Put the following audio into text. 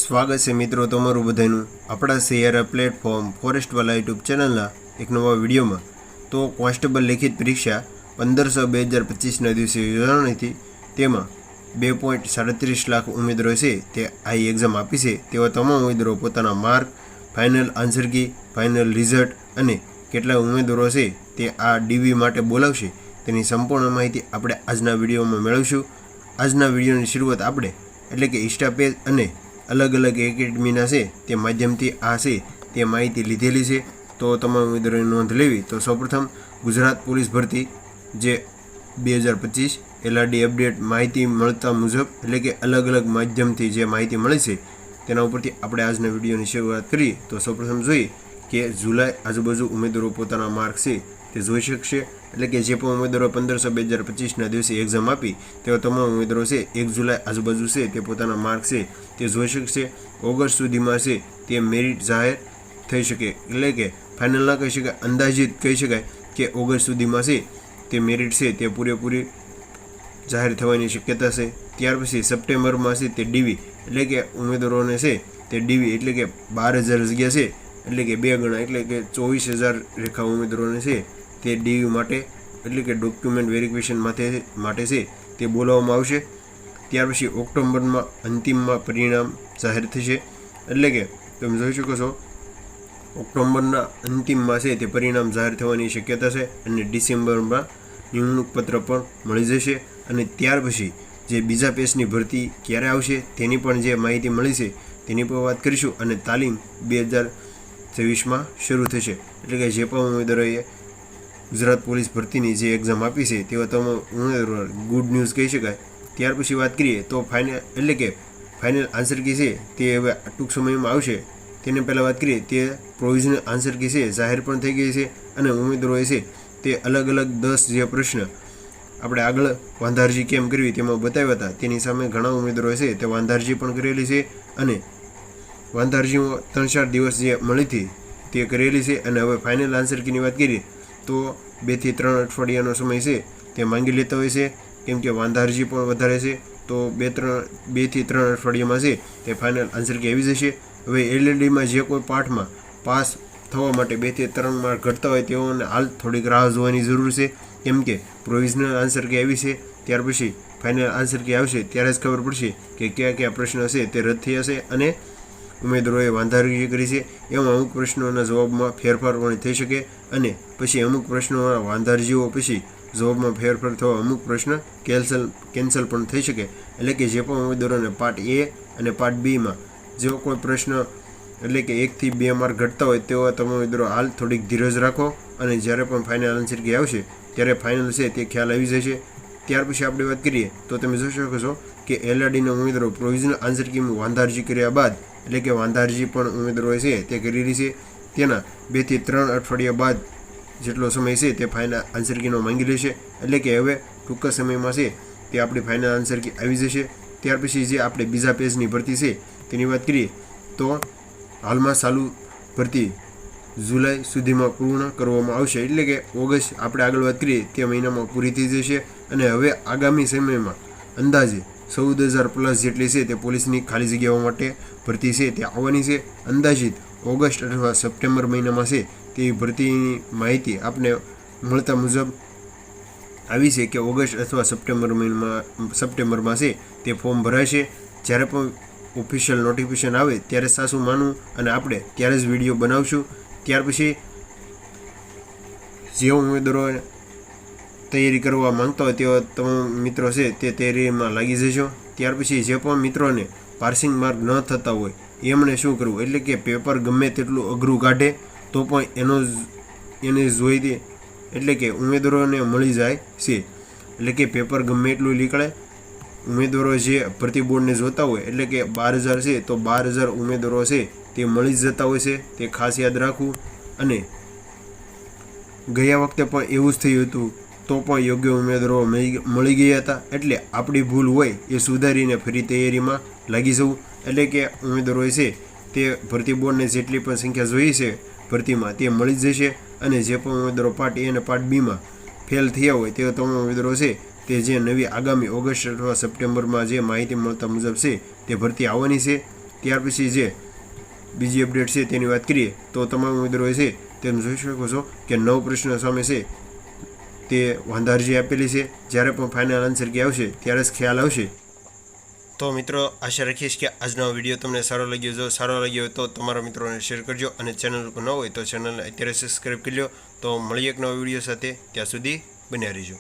સ્વાગત છે મિત્રો તમારું બધાનું આપણા શહેર પ્લેટફોર્મ ફોરેસ્ટવાલા યુટ્યુબ ચેનલના એક નવા વિડીયોમાં। તો કોન્સ્ટેબલ લેખિત પરીક્ષા 15/6/2025ના દિવસે યોજાવાની હતી। તેમાં 2.37 લાખ ઉમેદવારો છે તે આ એક્ઝામ આપી છે। તેવા તમામ ઉમેદવારો પોતાના mark, final answer key, final result અને કેટલા ઉમેદવારો છે તે આ ડીવી માટે બોલાવશે તેની સંપૂર્ણ માહિતી આપણે આજના વિડીયોમાં મેળવીશું। આજના વિડીયોની શરૂઆત આપણે એટલે કે ઇન્સ્ટા પેજ અને अलग अलग एकेडमीना से ते माध्यमथी आ छे ते माहिती लीधेली छे। तो तमाम उमेदवारोनी नोंध लेवी। तो सौप्रथम गुजरात पुलिस भर्ती जे 2025 एलआरडी अपडेट माहिती मळता मुजब एटले के अलग अलग माध्यमथी जे माहिती मळे छे तेना उपरथी आपणे आजना विडियोनी शरूआत करीए। तो सौप्रथम जोईए के जुलाई आजुबाजु उमेदवारो पोताना मार्क छे ते जोई शकशे। एटले के जे पण उमेदवारो 15/6/2025ना दिवसे एक्जाम आपी तेवा तमाम उमेदवारो छे 1 जुलाई आजुबाजु छे ते पोताना मार्क छे ते जोई शकशे। ऑगस्ट सुधीमां छे ते मेरिट जाहेर थई शके एटले के फाइनल ना कही शकाय, अंदाजित कही शकाय के ऑगस्ट सुधीमां छे ते मेरिट छे ते पूरेपूरी जाहेर थवानी शक्यता छे। त्यार पछी सप्टेम्बरमां छे ते डीवी एटले के उमेदवारोने छे ते डीवी एटले के 12,000 जग्या छे एटले के 2 गणा एटले के 24,000 रेखा उमेदवारोने छे ते डीवी माटे एटले के डॉक्यूमेंट वेरिफिकेशन माटे छे ते बोलाववामां आवशे। त्यार पछी ऑक्टोबरमां अंतिममां परिणाम जाहेर थशे एटले के तमे जोई शको छो ऑक्टोबरना अंतिममां छे ते परिणाम जाहेर थवानी शक्यता छे अने डिसेम्बरमां निमणूक पत्र पण मळी जशे। अने त्यार पछी जे बीजा पेजनी भरती क्यारे आवशे तेनी पण जे माहिती मळी छे तेनी पर वात करीशुं। अने तालीम 2024 में शुरू थशे एटले के जे पण उमेदवारोए गुजरात पुलिस भर्तीनी जे एक्जाम आपी छे तेवा तमाम उमेदवारो गुड न्यूज कही शकाय। त्यार पछी वात करीए तो फाइनल एटले के फाइनल आंसर की छे ते हवे टूंक समयमां आवशे। तेने पहेला वात करीए ते प्रोविजनल आंसर की छे जाहेर पण थई गई छे अने उमेदवारोए छे ते अलग अलग 10 जे प्रश्न આપણે આગળ વાંધારજી કેમ કરવી તેમાં બતાવ્યા હતા તેની સામે ઘણા ઉમેદવારોએ છે તે વાંધારજી પણ કરેલી છે અને વાંધારજીઓ 3-4 દિવસ જે મળી હતી તે કરેલી છે। અને હવે ફાઇનલ આન્સર કીની વાત કરીએ તો 2 થી 3 અઠવાડિયાનો સમય છે તે માંગી લેતા હોય છે કેમ કે વાંધારજી પણ વધારે છે। તો 2 થી 3 અઠવાડિયામાં છે તે ફાઇનલ આન્સર કી આવી જશે। હવે એલએલડીમાં જે કોઈ પાઠમાં પાસ થવા માટે 2 થી 3 માર્ક ઘટતા હોય તેઓને હાલ થોડીક રાહ જોવાની જરૂર છે કેમ કે પ્રોવિઝનલ આન્સર કી આવી છે ત્યાર પછી ફાઇનલ આન્સર કી આવશે ત્યારે જ ખબર પડશે કે કયા કયા પ્રશ્ન છે તે રદ થયા છે અને ઉમેદવારોએ વાંધારજી કરી છે। એમાં અમુક પ્રશ્નોના જવાબમાં ફેરફાર પણ થઈ શકે અને પછી અમુક પ્રશ્નોના વાંધારજીઓ પછી જવાબમાં ફેરફાર થવા અમુક પ્રશ્ન કેન્સલ પણ થઈ શકે। એટલે કે જે પણ ઉમેદવારોને પાર્ટ એ અને પાર્ટ બીમાં જો કોઈ પ્રશ્ન એટલે કે 1 થી 2 માર્ક ઘટતા હોય તેવા તમામ ઉમેદવારો હાલ થોડીક ધીરજ રાખો અને જ્યારે પણ ફાઇનલ આન્સર કી આવશે ત્યારે ફાઇનલ છે તે ખ્યાલ આવી જશે। ત્યાર પછી આપણે વાત કરીએ તો તમે જોઈ શકો છો કે એલઆરડીના ઉમેદવારો પ્રોવિઝનલ આન્સર કીમાં વાંધારજી કર્યા બાદ એટલે કે વાંધારજી પણ ઉમેદવારોએ છે તે કરેલી છે તેના 2 થી 3 અઠવાડિયા બાદ જેટલો સમય છે તે ફાઇનલ આન્સર કીનો માંગી લેશે। એટલે કે હવે ટૂંક સમયમાં છે તે આપણી ફાઇનલ આન્સર કી આવી જશે। ત્યાર પછી જે આપણે બીજા પેજની ભરતી છે તેની વાત કરીએ તો હાલમાં ચાલુ ભરતી जुलाई सुधी में पूर्ण करवामां आवशे एटले के ऑगस्ट आपणे आगळ वात करीए ते महीनामां पूरी थई जशे। अने हवे आगामी समयमां अंदाजे 14,000 प्लस जेटली छे ते पोलीसनी खाली जग्याओ माटे भरती छे ते आववानी छे। अंदाजित ऑगस्ट अथवा सप्टेम्बर महीनामां छे तेवी भरतीनी माहिती आपने मळता मुजब आवी छे के ऑगस्ट अथवा सप्टेम्बरमां छे ते फॉर्म भराशे। ज्यारे पण ऑफिशियल नोटिफिकेशन आवे त्यारे सासू मानવું અને આપણે ત્યારે જ વિડીયો બનાવશું। ત્યાર પછી જે ઉમેદવારો તૈયારી કરવા માંગતા હોય તેવા તમામ મિત્રો છે તે તૈયારીમાં લાગી જશો। ત્યાર પછી જે પણ મિત્રોને પાસિંગ માર્ક ન થતા હોય એમણે શું કરવું એટલે કે પેપર ગમે તેટલું અઘરું કાઢે તો પણ એને જોઈ એટલે કે ઉમેદવારોને મળી જાય છે। એટલે કે પેપર ગમે એટલું નીકળે ઉમેદવારો જે ભરતી બોર્ડને જોતા હોય એટલે કે 12,000 છે તો 12,000 ઉમેદવારો છે તે મળી જ જતા હોય છે તે ખાસ યાદ રાખવું। અને ગયા વખતે પણ એવું જ થયું હતું તો પણ યોગ્ય ઉમેદવારો મળી ગયા હતા એટલે આપણી ભૂલ હોય એ સુધારીને ફરી તૈયારીમાં લાગી જવું। એટલે કે ઉમેદવારો છે તે ભરતી બોર્ડને જેટલી પણ સંખ્યા જોઈએ છે ભરતીમાં તે મળી જ જશે। અને જે પણ ઉમેદવારો પાર્ટ એ અને પાર્ટ બીમાં ફેલ થયા હોય તેવા તમામ ઉમેદવારો છે તે જે નવી આગામી ઓગસ્ટ અથવા સપ્ટેમ્બરમાં જે માહિતી મળતા મુજબ છે તે ભરતી આવવાની છે। ત્યાર પછી જે બીજી અપડેટ છે તેની વાત કરીએ તો તમામ ઉમેદવારોએ છે તેમ જોઈ શકો છો કે 9 પ્રશ્ન સામે છે તે વાંધા અરજી આપેલી છે. જ્યારે પણ ફાઇનલ આન્સર કી આવશે ત્યારે જ ખ્યાલ આવશે. તો મિત્રો આશા રાખીશ કે આજનો વિડીયો તમને સારો લાગ્યો. જો સારો લાગ્યો હોય તો તમારા મિત્રોને શેર કરજો અને ચેનલ પર ન હોય તો ચેનલને અત્યારે સબસ્ક્રાઈબ કરી લો. તો મળીએ એક નવા વિડીયો સાથે. ત્યાં સુધી બન્યા રહેજો.